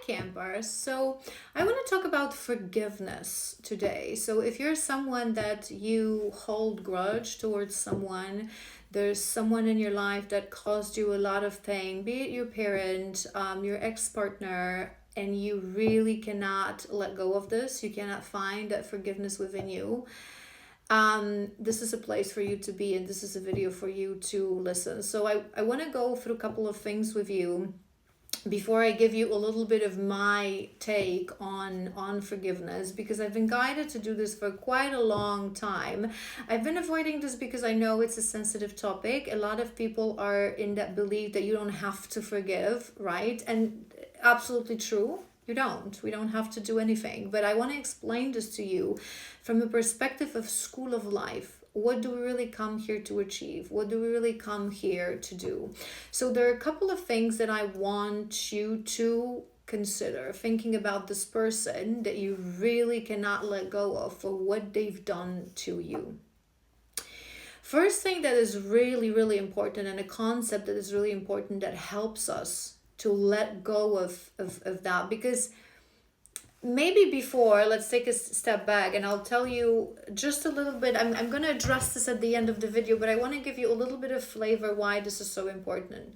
campers. So I want to talk about forgiveness today. So if you're someone that you hold grudge towards someone, there's someone in your life that caused you a lot of pain, be it your parent, your ex-partner, and you really cannot let go of this, you cannot find that forgiveness within you, this is a place for you to be, and this is a video for you to listen. So I want to go through a couple of things with you before I give you a little bit of my take on forgiveness, because I've been guided to do this for quite a long time. I've been avoiding this because I know it's a sensitive topic. A lot of people are in that belief that you don't have to forgive, right? And absolutely true. You don't. We don't have to do anything. But I want to explain this to you from a perspective of school of life. What do we really come here to achieve? What do we really come here to do? So there are a couple of things that I want you to consider thinking about this person that you really cannot let go of for what they've done to you. First thing that is really, really important, and a concept that is really important that helps us to let go of that, because maybe before, let's take a step back and I'll tell you just a little bit. I'm going to address this at the end of the video, but I want to give you a little bit of flavor why this is so important.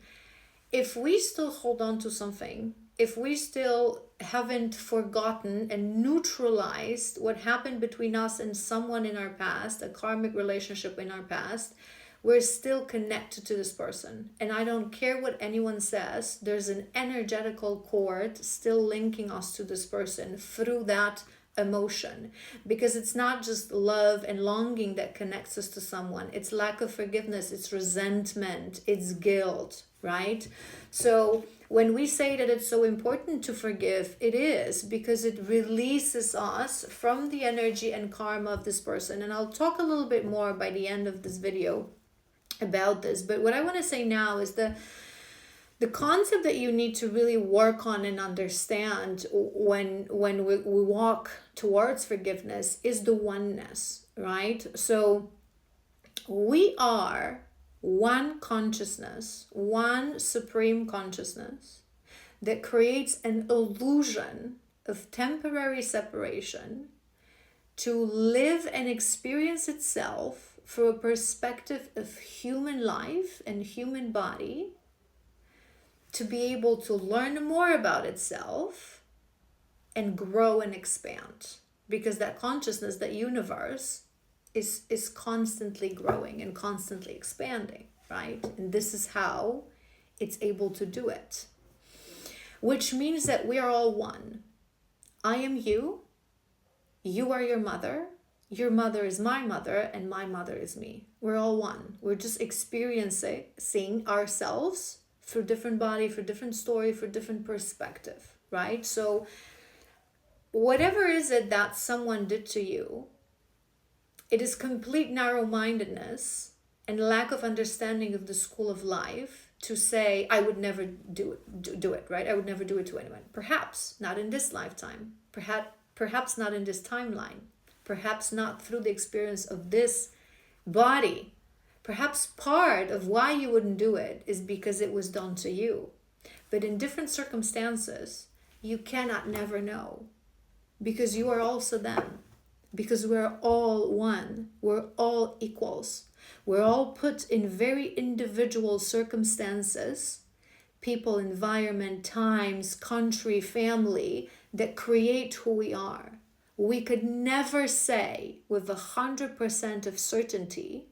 If we still hold on to something, if we still haven't forgotten and neutralized what happened between us and someone in our past, a karmic relationship in our past, we're still connected to this person. And I don't care what anyone says, there's an energetical cord still linking us to this person through that emotion. Because it's not just love and longing that connects us to someone, it's lack of forgiveness, it's resentment, it's guilt, right? So when we say that it's so important to forgive, it is because it releases us from the energy and karma of this person. And I'll talk a little bit more by the end of this video about this. But what I want to say now is the concept that you need to really work on and understand when we walk towards forgiveness is the oneness, right? So we are one consciousness, one supreme consciousness that creates an illusion of temporary separation to live and experience itself through a perspective of human life and human body, to be able to learn more about itself and grow and expand, because that consciousness, that universe is constantly growing and constantly expanding, right? And this is how it's able to do it, which means that we are all one. I am you, you are your mother is my mother, and my mother is me. We're all one. We're just experiencing ourselves through different body, for different story, for different perspective, right? So whatever is it that someone did to you, it is complete narrow-mindedness and lack of understanding of the school of life to say, I would never do it, right? I would never do it to anyone. Perhaps not in this lifetime. Perhaps not in this timeline. Perhaps not through the experience of this body. Perhaps part of why you wouldn't do it is because it was done to you. But in different circumstances, you cannot never know, because you are also them. Because we're all one. We're all equals. We're all put in very individual circumstances, people, environment, times, country, family, that create who we are. We could never say with 100% of certainty,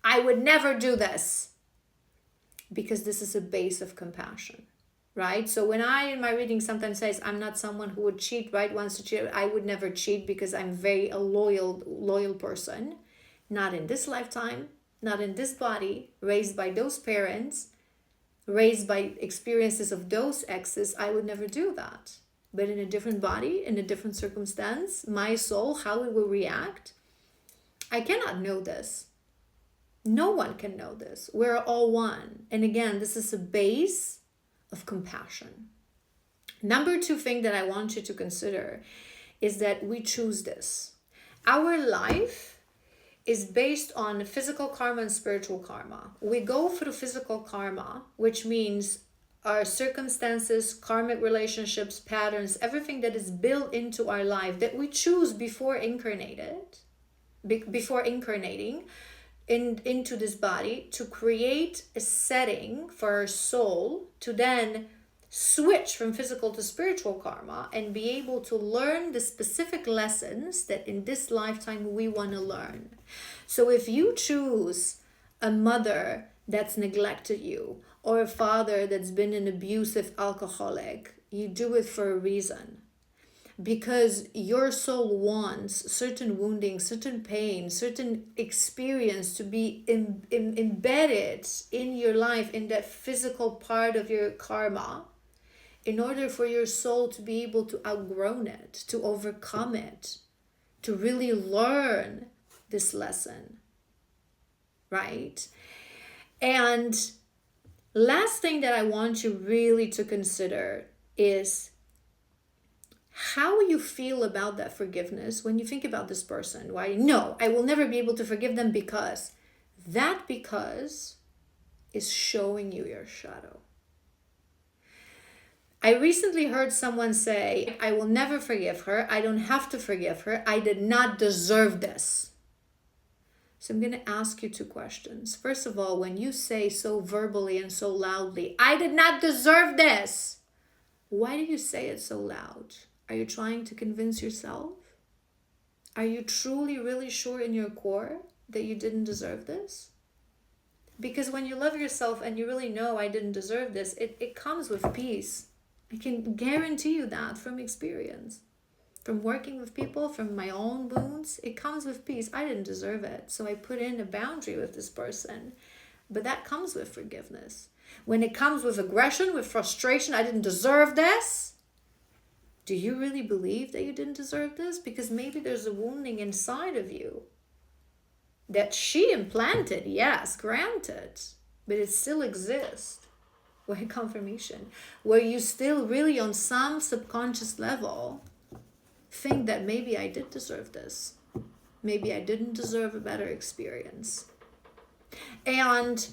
I would never do this, because this is a base of compassion, right? So when I, in my reading, sometimes says, I'm not someone who would cheat, right? Wants to cheat. I would never cheat because I'm very a loyal person. Not in this lifetime, not in this body, raised by those parents, raised by experiences of those exes. I would never do that. But in a different body, in a different circumstance, my soul, how it will react, I cannot know this. No one can know this. We're all one. And again, this is a base of compassion. Number two thing that I want you to consider is that we choose this. Our life is based on physical karma and spiritual karma. We go through physical karma, which means our circumstances, karmic relationships, patterns, everything that is built into our life that we choose before before incarnating into this body, to create a setting for our soul to then switch from physical to spiritual karma and be able to learn the specific lessons that in this lifetime we want to learn. So if you choose a mother that's neglected you, or a father that's been an abusive alcoholic, you do it for a reason. Because your soul wants certain wounding, certain pain, certain experience to be embedded in your life, in that physical part of your karma, in order for your soul to be able to outgrow it, to overcome it, to really learn this lesson, right? And last thing that I want you really to consider is how you feel about that forgiveness when you think about this person. Why? No, I will never be able to forgive them because is showing you your shadow. I recently heard someone say, I will never forgive her. I don't have to forgive her. I did not deserve this. So I'm going to ask you two questions. First of all, when you say so verbally and so loudly, I did not deserve this, why do you say it so loud? Are you trying to convince yourself? Are you truly, really sure in your core that you didn't deserve this? Because when you love yourself and you really know I didn't deserve this, it comes with peace. I can guarantee you that from experience. From working with people, from my own wounds, it comes with peace. I didn't deserve it, so I put in a boundary with this person. But that comes with forgiveness. When it comes with aggression, with frustration, I didn't deserve this. Do you really believe that you didn't deserve this? Because maybe there's a wounding inside of you that she implanted, yes, granted, but it still exists. Where confirmation, where you still really on some subconscious level think that maybe I did deserve this. Maybe I didn't deserve a better experience. And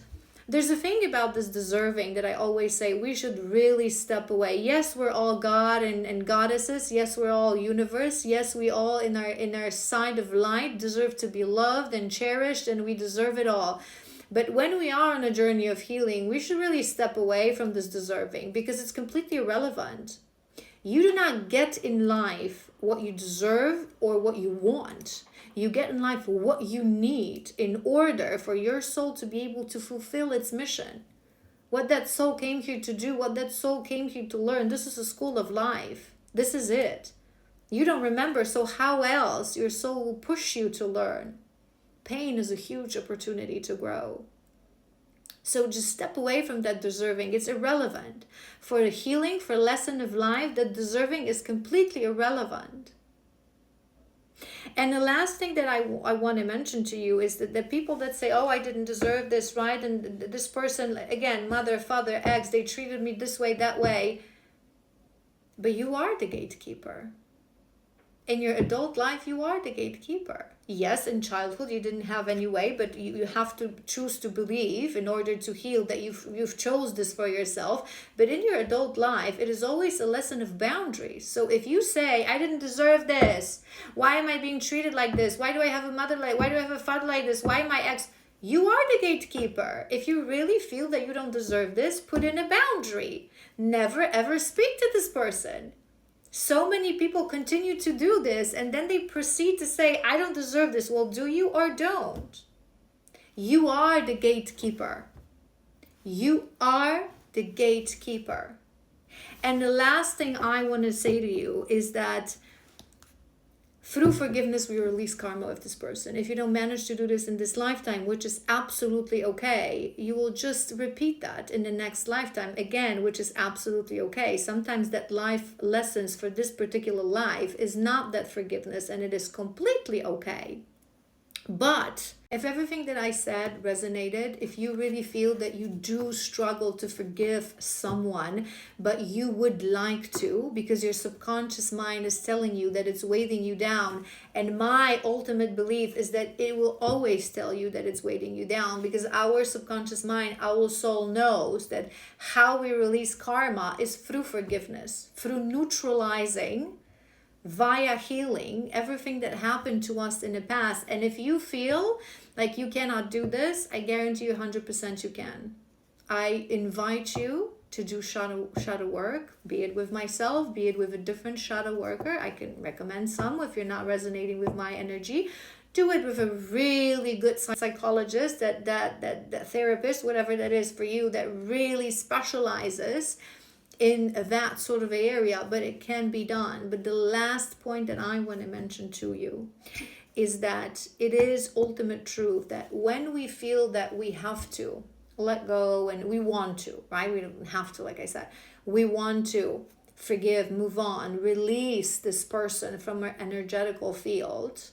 there's a thing about this deserving that I always say we should really step away. Yes, we're all God and goddesses. Yes, we're all universe. Yes, we all in our side of light deserve to be loved and cherished, and we deserve it all. But when we are on a journey of healing, we should really step away from this deserving because it's completely irrelevant. You do not get in life what you deserve or what you want. You get in life what you need in order for your soul to be able to fulfill its mission. What that soul came here to do, what that soul came here to learn. This is a school of life. This is it. You don't remember, so how else your soul will push you to learn? Pain is a huge opportunity to grow. So just step away from that deserving. It's irrelevant. For the healing, for lesson of life, that deserving is completely irrelevant. And the last thing that I want to mention to you is that the people that say, oh, I didn't deserve this, right? And this person, again, mother, father, ex, they treated me this way, that way. But you are the gatekeeper. In your adult life, you are the gatekeeper. Yes, in childhood, you didn't have any way, but you have to choose to believe in order to heal that you've chose this for yourself. But in your adult life, it is always a lesson of boundaries. So if you say, I didn't deserve this, why am I being treated like this? Why do I have a mother why do I have a father like this? Why am I ex? You are the gatekeeper. If you really feel that you don't deserve this, put in a boundary. Never ever speak to this person. So many people continue to do this and then they proceed to say, I don't deserve this. Well, do you or don't? You are the gatekeeper. You are the gatekeeper. And the last thing I want to say to you is that through forgiveness, we release karma with this person. If you don't manage to do this in this lifetime, which is absolutely okay, you will just repeat that in the next lifetime again, which is absolutely okay. Sometimes that life lessons for this particular life is not that forgiveness, and it is completely okay. But If everything that I said resonated, if you really feel that you do struggle to forgive someone, but you would like to because your subconscious mind is telling you that it's weighting you down, and my ultimate belief is that it will always tell you that it's weighting you down, because our subconscious mind, our soul knows that how we release karma is through forgiveness, through neutralizing via healing everything that happened to us in the past. And if you feel like you cannot do this, I guarantee you 100% you can. I invite you to do shadow work, be it with myself, be it with a different shadow worker. I can recommend some if you're not resonating with my energy. Do it with a really good psychologist, that therapist, whatever that is for you, that really specializes in that sort of area, but it can be done. But the last point that I want to mention to you is that it is ultimate truth that when we feel that we have to let go, and we want to, right? We don't have to, like I said, we want to forgive, move on, release this person from our energetical field,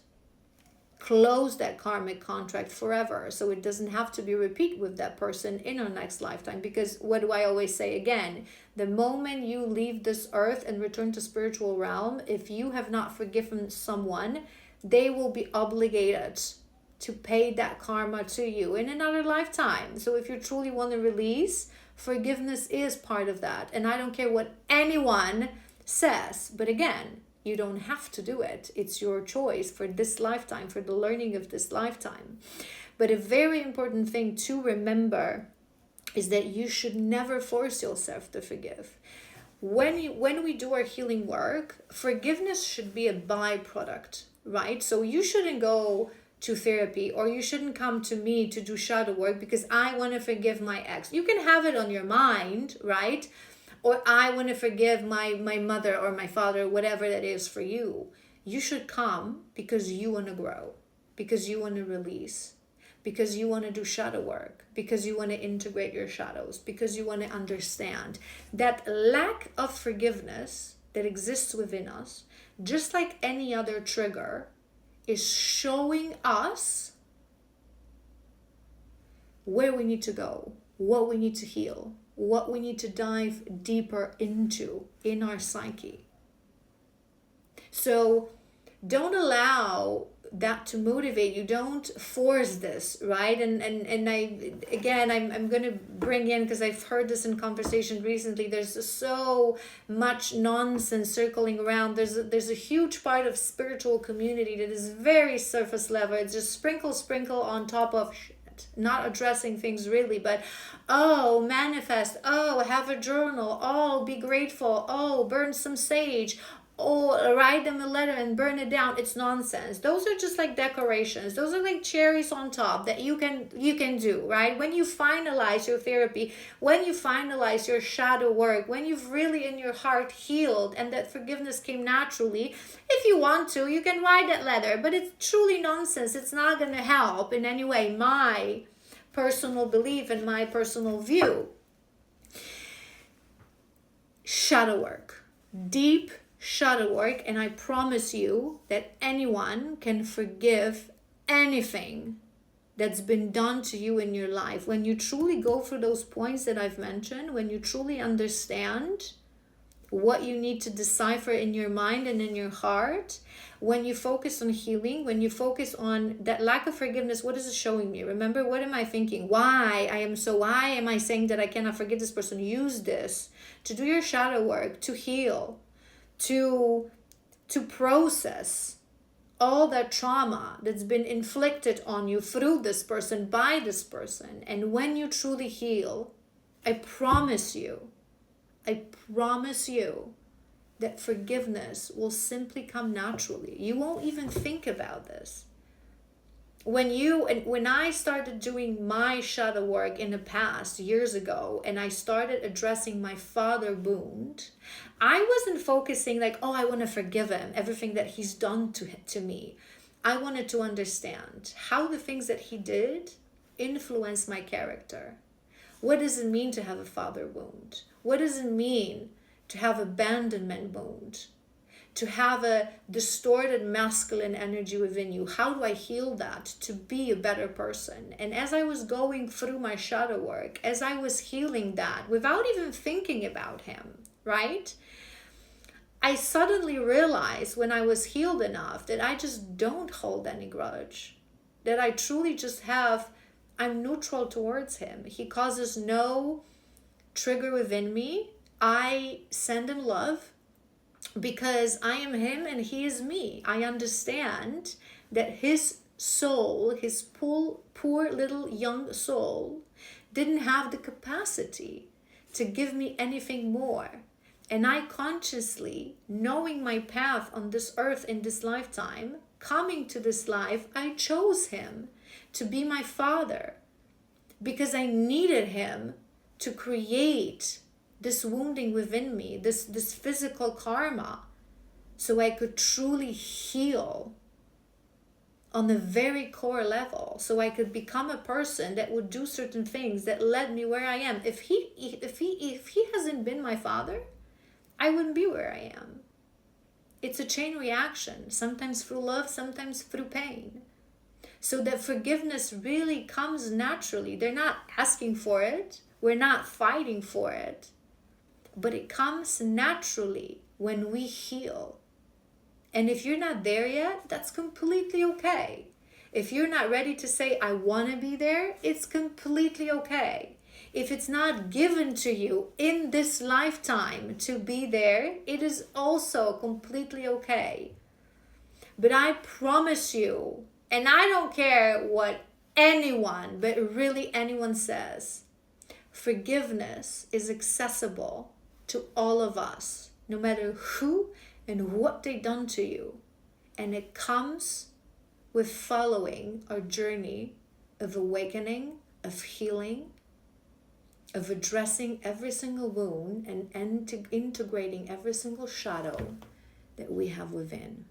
close that karmic contract forever, so it doesn't have to be repeat with that person in our next lifetime. Because what do I always say again? The moment you leave this earth and return to spiritual realm, if you have not forgiven someone, they will be obligated to pay that karma to you in another lifetime. So if you truly want to release, forgiveness is part of that. And I don't care what anyone says, but again, you don't have to do it. It's your choice for this lifetime, for the learning of this lifetime. But a very important thing to remember is that you should never force yourself to forgive. When we do our healing work, forgiveness should be a byproduct, right? So you shouldn't go to therapy, or you shouldn't come to me to do shadow work because I want to forgive my ex. You can have it on your mind, right? Or I want to forgive my mother or my father, whatever that is for you. You should come because you want to grow, because you want to release, because you want to do shadow work, because you want to integrate your shadows, because you want to understand that lack of forgiveness that exists within us, just like any other trigger, is showing us where we need to go, what we need to heal, what we need to dive deeper into in our psyche. So don't allow that to motivate you. Don't force this, right? And I'm going to bring in, because I've heard this in conversation recently, there's so much nonsense circling around. There's a huge part of spiritual community that is very surface level. It's just sprinkle on top of not addressing things really, but manifest, have a journal, be grateful, burn some sage, write them a letter and burn it down. It's nonsense. Those are just like decorations. Those are like cherries on top that you can do, right? When you finalize your therapy, when you finalize your shadow work, when you've really in your heart healed and that forgiveness came naturally, if you want to, you can write that letter, but it's truly nonsense. It's not going to help in any way. My personal belief and my personal view. Shadow work. Deep shadow work, and I promise you that anyone can forgive anything that's been done to you in your life. When you truly go through those points that I've mentioned, when you truly understand what you need to decipher in your mind and in your heart, when you focus on healing, when you focus on that lack of forgiveness, what is it showing me? Remember, what am I thinking? Why am I saying that I cannot forgive this person? Use this to do your shadow work, to heal, to process all that trauma that's been inflicted on you through this person, by this person. And when you truly heal, I promise you that forgiveness will simply come naturally. You won't even think about this. When I started doing my shadow work in the past years ago, and I started addressing my father wound, I wasn't focusing like, I want to forgive him, everything that he's done to me. I wanted to understand how the things that he did influence my character. What does it mean to have a father wound? What does it mean to have abandonment wound? to have a distorted masculine energy within you. How do I heal that to be a better person? And as I was going through my shadow work, as I was healing that without even thinking about him, right? I suddenly realized when I was healed enough that I just don't hold any grudge, that I truly just have, I'm neutral towards him. He causes no trigger within me. I send him love because I am him and he is me. I understand that his soul, his poor little young soul, didn't have the capacity to give me anything more. And I consciously, knowing my path on this earth in this lifetime, coming to this life, I chose him to be my father because I needed him to create this wounding within me, this physical karma, so I could truly heal on the very core level, so I could become a person that would do certain things that led me where I am. If he hasn't been my father, I wouldn't be where I am. It's a chain reaction, sometimes through love, sometimes through pain. So that forgiveness really comes naturally. They're not asking for it. We're not fighting for it. But it comes naturally when we heal. And if you're not there yet, that's completely okay. If you're not ready to say, I want to be there, it's completely okay. If it's not given to you in this lifetime to be there, it is also completely okay. But I promise you, and I don't care what anyone, but really anyone says, forgiveness is accessible to all of us, no matter who and what they've done to you. And it comes with following our journey of awakening, of healing, of addressing every single wound and integrating every single shadow that we have within.